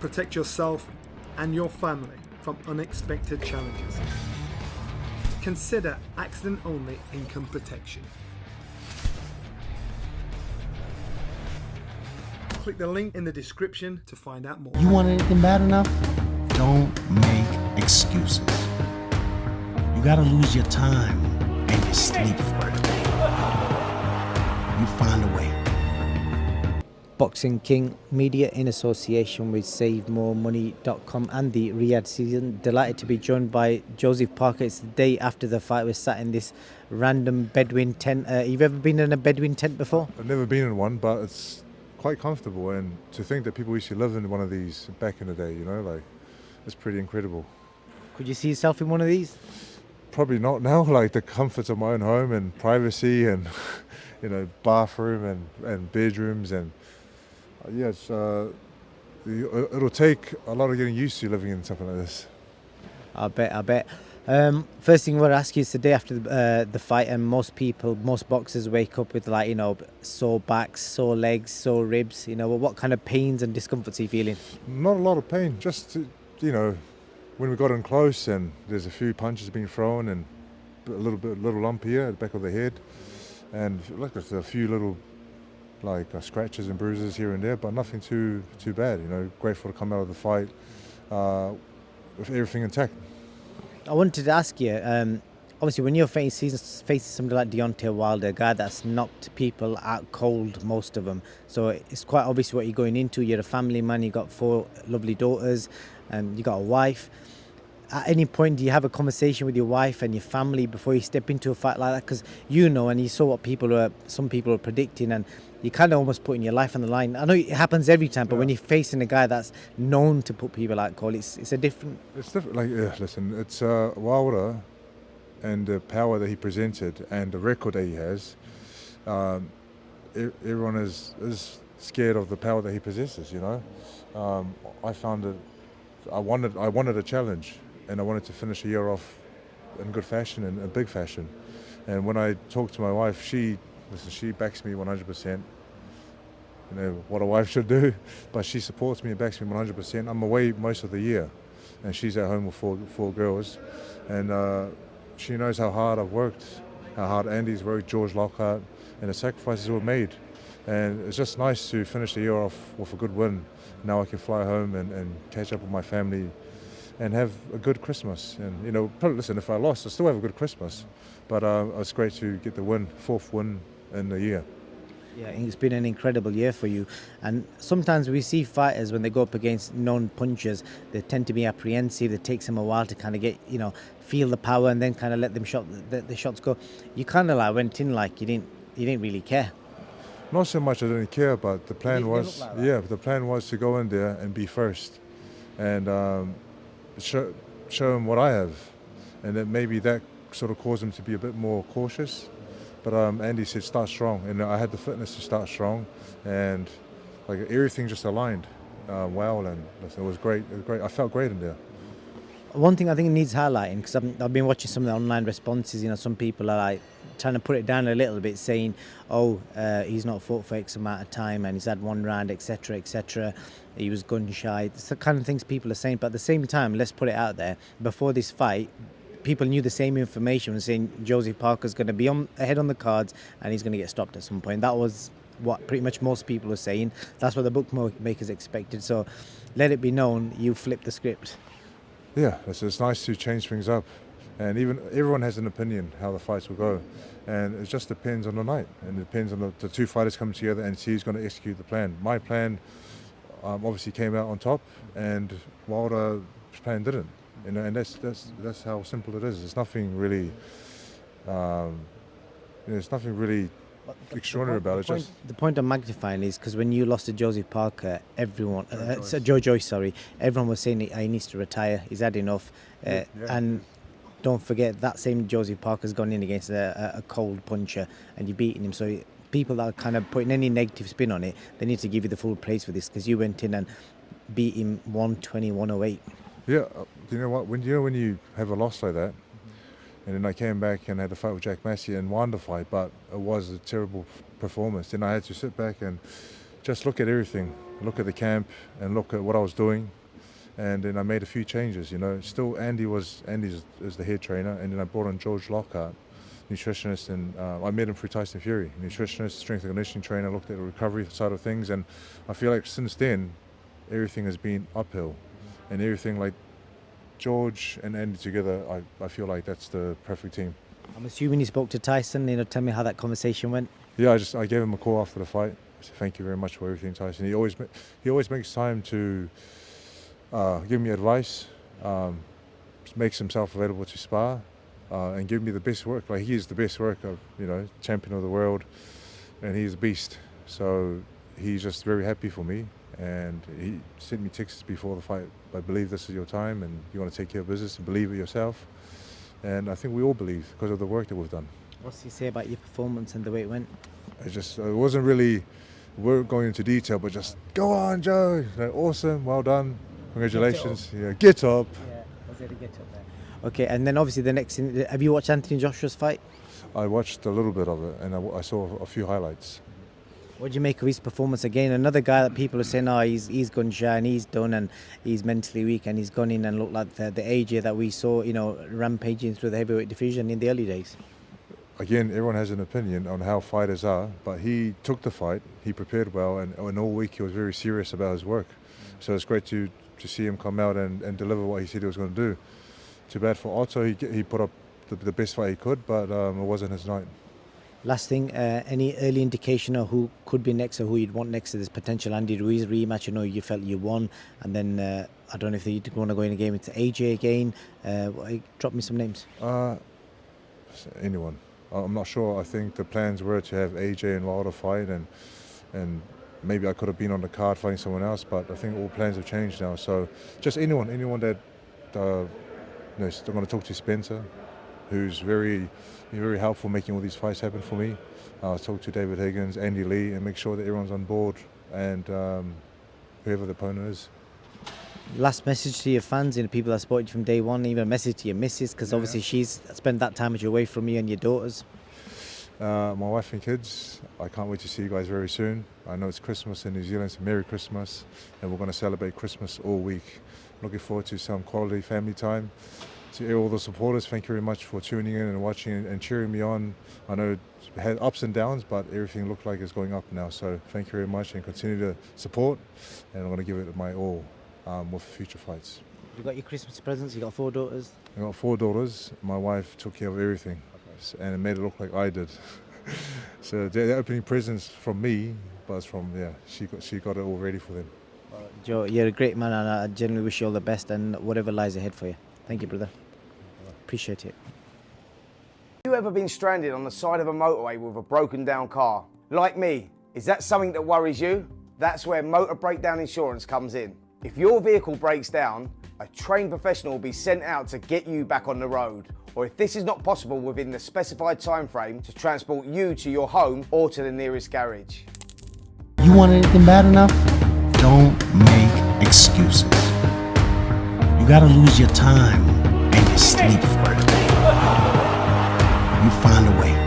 protect yourself and your family from unexpected challenges. Consider accident-only income protection. Click the link in the description to find out more. You want anything bad enough? Don't make excuses. You gotta lose your time and your sleep for it. You find a way. Boxing King Media in association with SaveMoreMoney.com and the Riyadh season. Delighted to be joined by Joseph Parker. It's the day after the fight. We're sat in this random Bedouin tent. You've ever been in a Bedouin tent before? I've never been in one, but it's quite comfortable, and to think that people used to live in one of these back in the day, you know, like, it's pretty incredible. Could you see yourself in one of these? Probably not now, like the comforts of my own home and privacy and, you know, bathroom and bedrooms and, yes, it'll take a lot of getting used to living in something like this. I bet. First thing I want to ask you is the day after the fight, and most boxers wake up with, like, you know, sore backs, sore legs, sore ribs. You know, what kind of pains and discomforts are you feeling? Not a lot of pain, just, you know, when we got in close and there's a few punches being thrown and a little lump here at the back of the head, and like a few little scratches and bruises here and there, but nothing too bad. You know, grateful to come out of the fight with everything intact. I wanted to ask you, obviously when you're facing somebody like DEONTAY Wilder, a guy that's knocked people out cold, most of them, so it's quite obvious what you're going into. You're a family man, you've got 4 lovely daughters, and you've got a wife. At any point, do you have a conversation with your wife and your family before you step into a fight like that? Because you know, and you saw what some people are predicting, and you're kind of almost putting your life on the line. I know it happens every time, but when you're facing a guy that's known to put people out cold, it's a different... It's different. Like, listen, it's Wilder and the power that he presented and the record that he has. Everyone is scared of the power that he possesses. You know, I found it. I wanted a challenge, and I wanted to finish the year off in good fashion and a big fashion. And when I talked to my wife, she backs me 100%. You know what a wife should do, but she supports me and backs me 100%. I'm away most of the year, and she's at home with four girls, and she knows how hard I've worked, how hard Andy's worked, George Lockhart, and the sacrifices were made. And it's just nice to finish the year off with a good win. Now I can fly home and catch up with my family and have a good Christmas. And, you know, listen, if I lost, I still have a good Christmas. But it's great to get the win, 4th win in the year. Yeah, it's been an incredible year for you. And sometimes we see fighters, when they go up against known punchers, they tend to be apprehensive. It takes them a while to kind of get, you know, feel the power and then kind of let them the shots go. You kind of like went in like you didn't really care. Not so much I didn't care, but the plan was, the plan was to go in there and be first and show him what I have. And then maybe that sort of caused him to be a bit more cautious. But Andy said start strong, and I had the fitness to start strong, and like everything just aligned well, and it was great. It was great. I felt great in there. One thing I think needs highlighting, because I've been watching some of the online responses. You know, some people are like trying to put it down a little bit, saying, "Oh, he's not fought for X amount of time, and he's had 1 round, etc., etc. He was gun shy." It's the kind of things people are saying. But at the same time, let's put it out there. Before this fight, people knew the same information, saying Joseph Parker's going to be ahead on the cards and he's going to get stopped at some point. That was what pretty much most people were saying. That's what the bookmakers expected. So let it be known, you flipped the script. Yeah, it's nice to change things up. And everyone has an opinion how the fights will go. And it just depends on the night. And it depends on the 2 fighters coming together and see who's going to execute the plan. My plan obviously came out on top, and Wilder's plan didn't. You know, and that's how simple it is. There's nothing really, extraordinary about it. The point I'm magnifying is because when you lost to Joseph Parker, everyone, Joyce, everyone was saying he needs to retire. He's had enough, and don't forget that same Joseph Parker's gone in against a cold puncher, and you're beating him. So people that are kind of putting any negative spin on it, they need to give you the full praise for this, because you went in and beat him 120, 108. Yeah, you know what? When you have a loss like that, and then I came back and had a fight with Jack Massey and won the fight, but it was a terrible performance. Then I had to sit back and just look at everything, look at the camp and look at what I was doing. And then I made a few changes, you know. Still, Andy is the head trainer, and then I brought in George Lockhart, nutritionist, and I met him through Tyson Fury, nutritionist, strength and conditioning trainer, looked at the recovery side of things, and I feel like since then, everything has been uphill, and everything like George and Andy together, I feel like that's the perfect team. I'm assuming you spoke to Tyson, tell me how that conversation went. Yeah, I gave him a call after the fight. I said, thank you very much for everything, Tyson. He always makes time to give me advice, makes himself available to spar, and give me the best work. Like, he is the best worker, you know, champion of the world, and he's a beast. So he's just very happy for me, and he sent me texts before the fight. I believe this is your time, and you want to take care of business and believe it yourself. And I think we all believe because of the work that we've done. What's he say about your performance and the way it went? It wasn't really, we're going into detail, but just go on, Joe. Like, awesome, well done. Congratulations. Get up. Yeah, was it a get up there? Okay, and then obviously the next thing, have you watched Anthony Joshua's fight? I watched a little bit of it, and I saw a few highlights. What do you make of his performance again? Another guy that people are saying, he's gun shy and he's done and he's mentally weak and he's gone in and looked like the AJ that we saw, rampaging through the heavyweight division in the early days. Again, everyone has an opinion on how fighters are, but he took the fight, he prepared well, and all week he was very serious about his work. So it's great to see him come out and deliver what he said he was going to do. Too bad for Otto, he put up the best fight he could, but it wasn't his night. Last thing, any early indication of who could be next or who you'd want next to this potential Andy Ruiz rematch? I know you felt you won, and then I don't know if you'd want to go in a game into AJ again. Drop me some names. Anyone. I'm not sure. I think the plans were to have AJ and Wilder fight, and maybe I could have been on the card fighting someone else, but I think all plans have changed now. So just anyone that still going to talk to Spencer, who's very helpful making all these fights happen for me. Talk to David Higgins, Andy Lee, and make sure that everyone's on board, and whoever the opponent is. Last message to your fans and the people that supported you from day one, even a message to your missus, because obviously she's spent that time away from you and your daughters. My wife and kids, I can't wait to see you guys very soon. I know it's Christmas in New Zealand, so Merry Christmas, and we're going to celebrate Christmas all week. Looking forward to some quality family time. To all the supporters, thank you very much for tuning in and watching and cheering me on. I know it had ups and downs, but everything looked like it's going up now, so thank you very much and continue to support, and I'm going to give it my all with future fights. You got your Christmas presents, you got 4 daughters? I got 4 daughters. My wife took care of everything, and it made it look like I did. So they're opening presents from me, but it's from, she got it all ready for them. Joe, you're a great man, and I genuinely wish you all the best and whatever lies ahead for you. Thank you, brother. Appreciate it. Have you ever been stranded on the side of a motorway with a broken down car? Like me, is that something that worries you? That's where motor breakdown insurance comes in. If your vehicle breaks down, a trained professional will be sent out to get you back on the road. Or if this is not possible within the specified time frame, to transport you to your home or to the nearest garage. You want anything bad enough? Don't make excuses. You gotta lose your time and your sleep for it. You find a way.